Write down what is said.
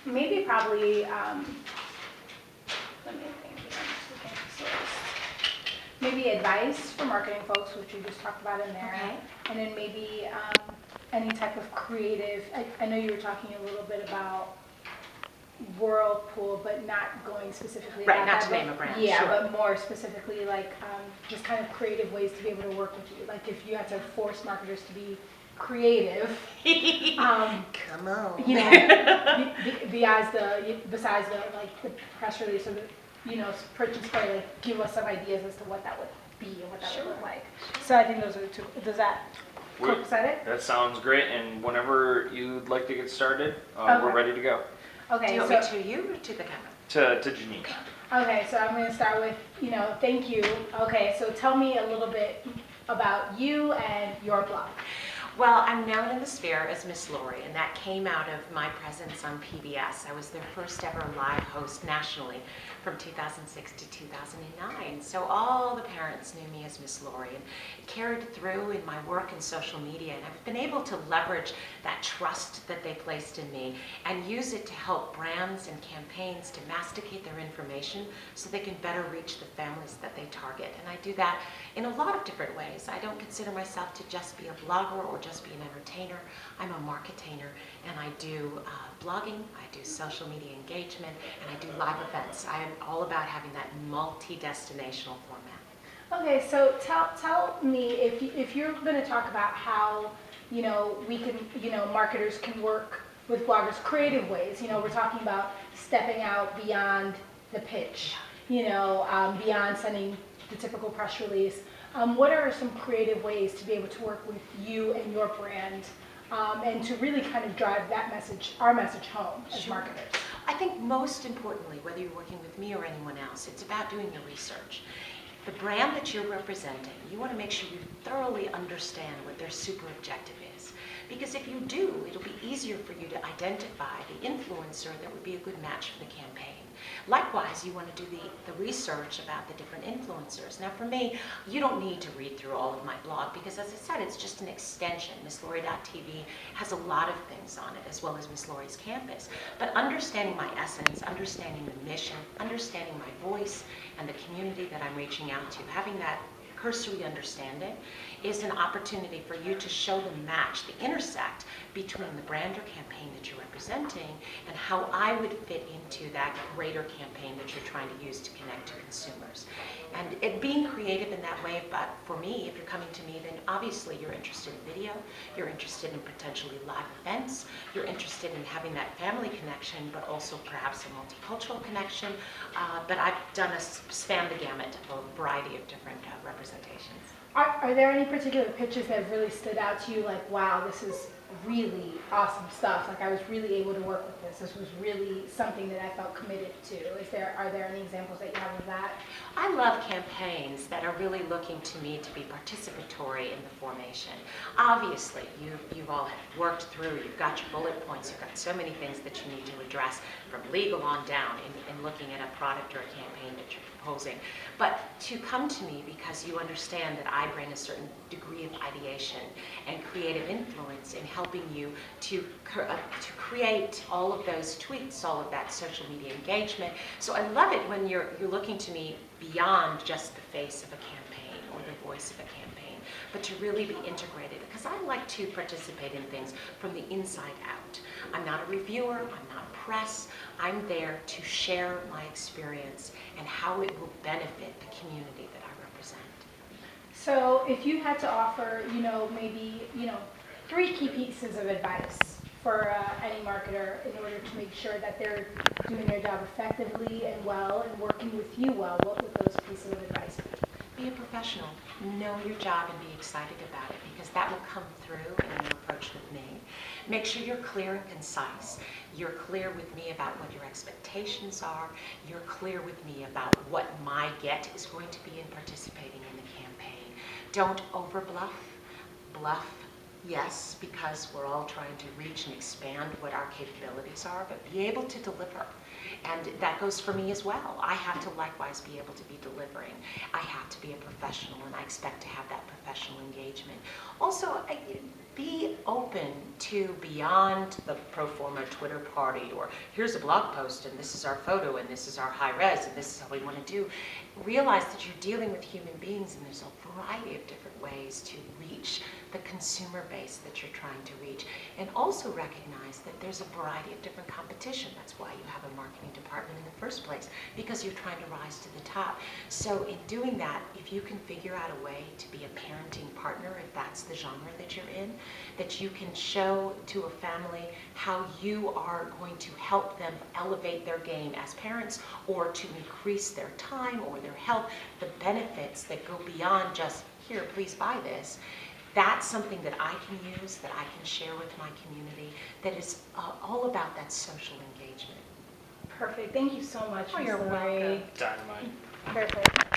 Maybe probably, let me think here, I'm just looking at this list. Maybe advice for marketing folks, which we just talked about in there. Okay. And then maybe any type of creative, I know you were talking a little bit about Whirlpool, but not going specifically Right, about not that, to name a brand, yeah, sure. but more specifically like just kind of creative ways to be able to work with you. Like if you had to force marketers to be creative, Come on. you know, besides the like the press release or the print and spray, like give us some ideas as to what that would be and what that would look like. So I think those are the two. Does that coincide it? That sounds great, and whenever you'd like to get started, Okay. we're ready to go. Okay. Do you want me to you or to the camera? To Janine. Okay, so I'm going to start with, thank you. Okay, so tell me a little bit about you and your blog. Well, I'm known in the sphere as Miss Lori, and that came out of my presence on PBS. I was their first ever live host nationally from 2006 to 2009. So all the parents knew me as Miss Lori, and it carried through in my work in social media. And I've been able to leverage that trust that they placed in me and use it to help brands and campaigns to masticate their information so they can better reach the families that they target. And I do that in a lot of different ways. I don't consider myself to just be a blogger or just be an entertainer. I'm a marketainer, and I do blogging, I do social media engagement, and I do live events. I am all about having that multi-destinational format. Okay, so tell me if you're going to talk about how we can marketers can work with bloggers creative ways. We're talking about stepping out beyond the pitch. Beyond sending the typical press release. What are some creative ways to be able to work with you and your brand and to really kind of drive that message, our message home as Sure. marketers? I think most importantly, whether you're working with me or anyone else, it's about doing your research. The brand that you're representing, you want to make sure you thoroughly understand what their super objective is. Because if you do, it'll be easier for you to identify the influencer that would be a good match for the campaign. Likewise, you want to do the research about the different influencers. Now for me, you don't need to read through all of my blog because, as I said, it's just an extension. MissLoridottv has a lot of things on it, as well as Miss Lori's campus. But understanding my essence, understanding the mission, understanding my voice and the community that I'm reaching out to, having that cursory understanding is an opportunity for you to show the match, the intersect between the brand or campaign that you're representing and how I would fit into that greater campaign that you're trying to use to connect to consumers. And it being creative in that way, but for me, if you're coming to me, then obviously you're interested in video, you're interested in potentially live events, you're interested in having that family connection, but also perhaps a multicultural connection. But I've done span the gamut of a variety of different representations. Are there any particular pitches that have really stood out to you, like, wow, this is really awesome stuff, like I was really able to work with this was really something that I felt committed to? Are there any examples that you have of that? I love campaigns that are really looking to me to be participatory in the formation. Obviously, you've all worked through, you've got your bullet points, you've got so many things that you need to address from legal on down in looking at a product or a campaign that you're proposing. But to come to me because you understand that I bring a certain degree of ideation and creative influence in helping you to create all of those tweets, all of that social media engagement. So I love it when you're looking to me beyond just the face of a campaign or the voice of a campaign, but to really be integrated, because I like to participate in things from the inside out. I'm not a reviewer, I'm not press, I'm there to share my experience and how it will benefit the community that I represent. So if you had to offer, maybe, 3 key pieces of advice for any marketer in order to make sure that they're doing their job effectively and well and working with you well, what would those pieces of advice be? Be a professional. Know your job and be excited about it, because that will come through in your approach with me. Make sure you're clear and concise. You're clear with me about what your expectations are. You're clear with me about what my get is going to be in participating in the campaign. Don't overbluff. Bluff, yes, because we're all trying to reach and expand what our capabilities are, but be able to deliver. And that goes for me as well. I have to likewise be able to be delivering. I have to be a professional, and I expect to have that professional engagement. Also, be open to beyond the pro forma Twitter party, or here's a blog post and this is our photo and this is our high res and this is how we want to do. Realize that you're dealing with human beings and there's a variety of different ways to reach the consumer base that you're trying to reach. And also recognize that there's a variety of different competition. That's why you have a marketing department in the first place, because you're trying to rise to the top. So in doing that, if you can figure out a way to be a parenting partner, if that's the genre that you're in, that you can show to a family how you are going to help them elevate their game as parents, or to increase their time or their health, the benefits that go beyond just, here, please buy this. That's something that I can use, that I can share with my community, that is all about that social engagement. Perfect. Thank you so much, Oh, Miss you're Lori. welcome. Dynamite. Perfect.